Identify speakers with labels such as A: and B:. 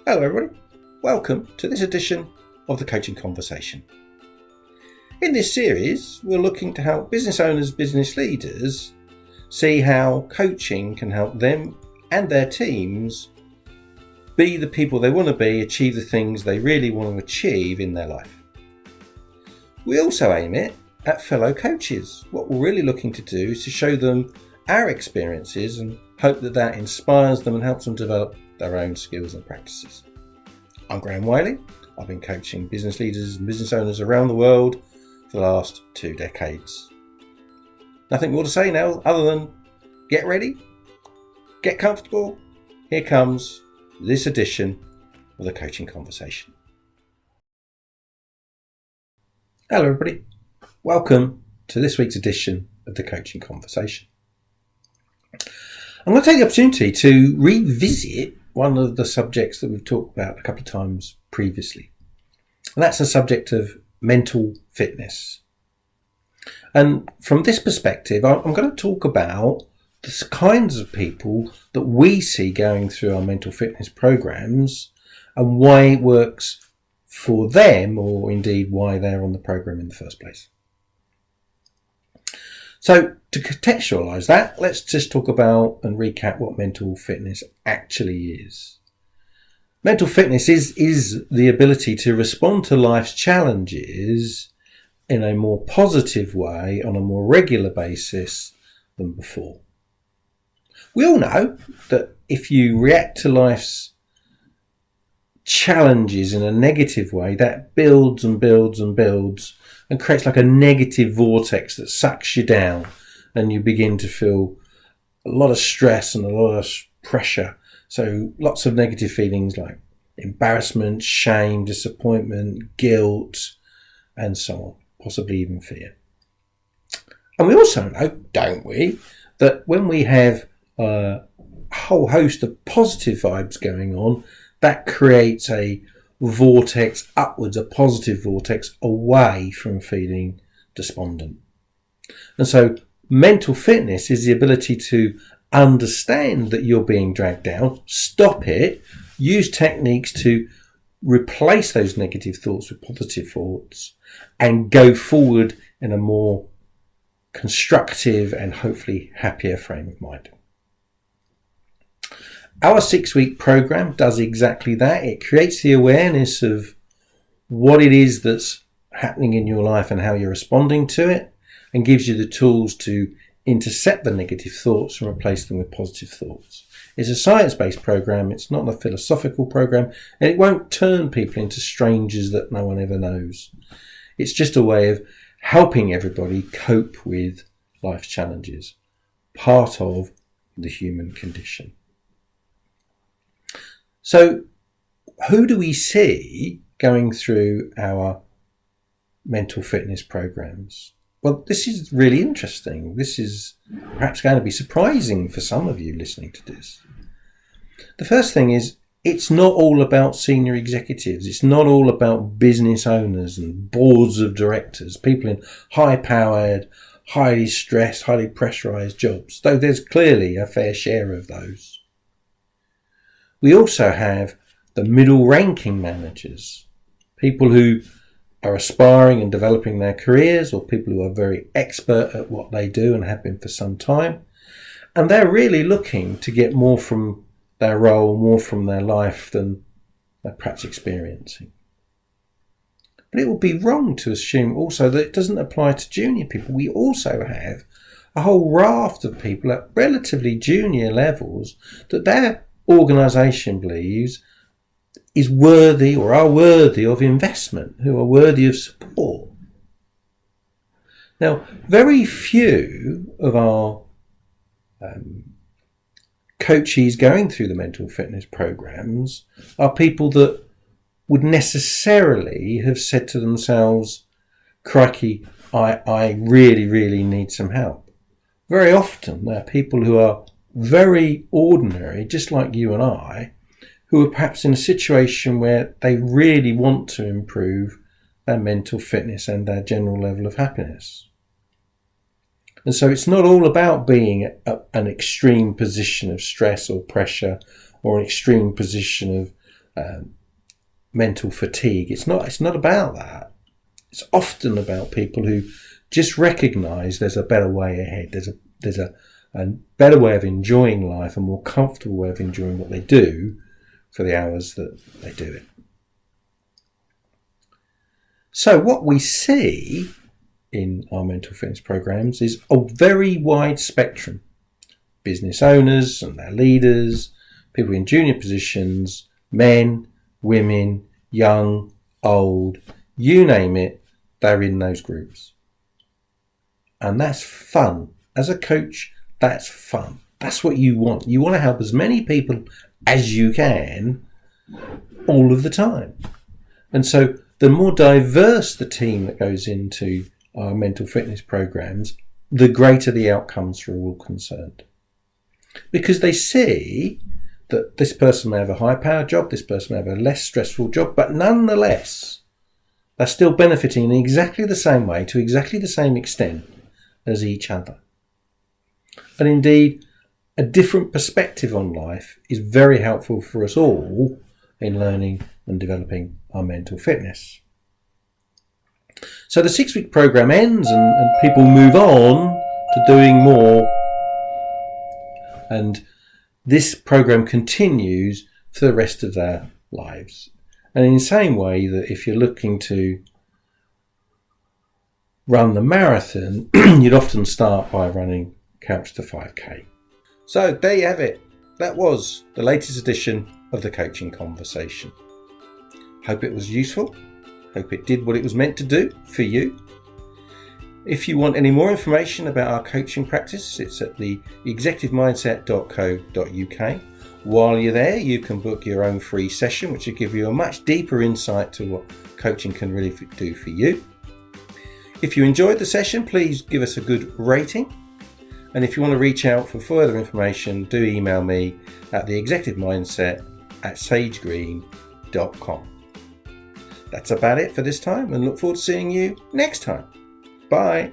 A: Hello everybody, welcome to this edition of the Coaching Conversation. In this series, we're looking to help business owners, business leaders see how coaching can help them and their teams be the people they want to be, achieve the things they really want to achieve in their life. We also aim it at fellow coaches. What we're really looking to do is to show them our experiences and hope that inspires them and helps them develop their own skills and practices. I'm Graham Wiley. I've been coaching business leaders and business owners around the world for the last 2 decades. Nothing more to say now other than get ready, get comfortable. Here comes this edition of the Coaching Conversation. Hello everybody, welcome to this week's edition of the Coaching Conversation. I'm going to take the opportunity to revisit one of the subjects that we've talked about a couple of times previously. And that's the subject of mental fitness. And from this perspective, I'm going to talk about the kinds of people that we see going through our mental fitness programs and why it works for them, or indeed why they're on the program in the first place. So to contextualize that, let's just talk about and recap what mental fitness actually is. Mental fitness is the ability to respond to life's challenges in a more positive way on a more regular basis than before. We all know that if you react to life's challenges in a negative way, that builds and builds and builds and creates like a negative vortex that sucks you down, and you begin to feel a lot of stress and a lot of pressure. So lots of negative feelings like embarrassment, shame, disappointment, guilt, and so on, possibly even fear. And we also know, don't we, that when we have a whole host of positive vibes going on, that creates a vortex upwards, a positive vortex away from feeling despondent. And so mental fitness is the ability to understand that you're being dragged down, stop it, use techniques to replace those negative thoughts with positive thoughts, and go forward in a more constructive and hopefully happier frame of mind. Our 6-week program does exactly that. It creates the awareness of what it is that's happening in your life and how you're responding to it, and gives you the tools to intercept the negative thoughts and replace them with positive thoughts. It's a science-based program. It's not a philosophical program, and it won't turn people into strangers that no one ever knows. It's just a way of helping everybody cope with life's challenges, part of the human condition. So who do we see going through our mental fitness programs? Well, this is really interesting. This is perhaps going to be surprising for some of you listening to this. The first thing is, it's not all about senior executives. It's not all about business owners and boards of directors, people in high-powered, highly stressed, highly pressurized jobs, though there's clearly a fair share of those. We also have the middle-ranking managers, people who are aspiring and developing their careers, or people who are very expert at what they do and have been for some time. And they're really looking to get more from their role, more from their life than they're perhaps experiencing. But it would be wrong to assume also that it doesn't apply to junior people. We also have a whole raft of people at relatively junior levels that their organisation believes is worthy or are worthy of investment, who are worthy of support. Now, very few of our coaches going through the mental fitness programs are people that would necessarily have said to themselves, crikey, I really, really need some help. Very often they're people who are very ordinary, just like you and I, who are perhaps in a situation where they really want to improve their mental fitness and their general level of happiness. And so it's not all about being at an extreme position of stress or pressure, or an extreme position of mental fatigue. It's not about that. It's often about people who just recognise there's a better way ahead. There's a better way of enjoying life, a more comfortable way of enjoying what they do for the hours that they do it. So what we see in our mental fitness programs is a very wide spectrum. Business owners and their leaders, people in junior positions, men, women, young, old, you name it, they're in those groups. And that's fun. As a coach, that's fun. That's what you want. You want to help as many people as you can all of the time. And so the more diverse the team that goes into our mental fitness programs, the greater the outcomes for all concerned. Because they see that this person may have a high power job, this person may have a less stressful job, but nonetheless, they're still benefiting in exactly the same way, to exactly the same extent as each other. And indeed, a different perspective on life is very helpful for us all in learning and developing our mental fitness. So the 6-week program ends and people move on to doing more. And this program continues for the rest of their lives. And in the same way that if you're looking to run the marathon, you'd often start by running Couch to 5K. So there you have it. That was the latest edition of the Coaching Conversation. Hope it was useful. Hope it did what it was meant to do for you. If you want any more information about our coaching practice, it's at the executivemindset.co.uk. While you're there, you can book your own free session, which will give you a much deeper insight to what coaching can really do for you. If you enjoyed the session, please give us a good rating. And if you want to reach out for further information, do email me at theexecutivemindset@sagegreen.com. That's about it for this time, and look forward to seeing you next time. Bye.